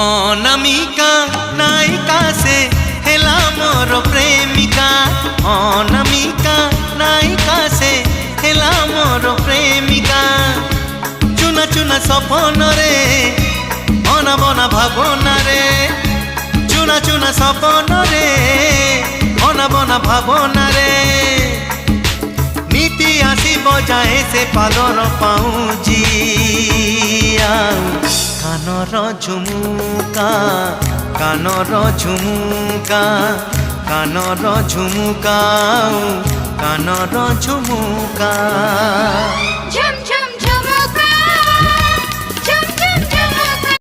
অনামিকা নায়িকা সে হেলা মোর প্রেমিকা। অনামিকা নায়িকা সে হেলা মোর প্রেমিকা। চুনা চুনা সপনরে অনাবনা ভাবনারে। চুনা চুনা সপনরে অনাবনা ভাবনারে। নীতি আসিব যায়ে সে পালর পাউজি। কানর ঝুমুকা কানর ঝুমুকা কানর ঝুমুকা কানর ঝুমুকা।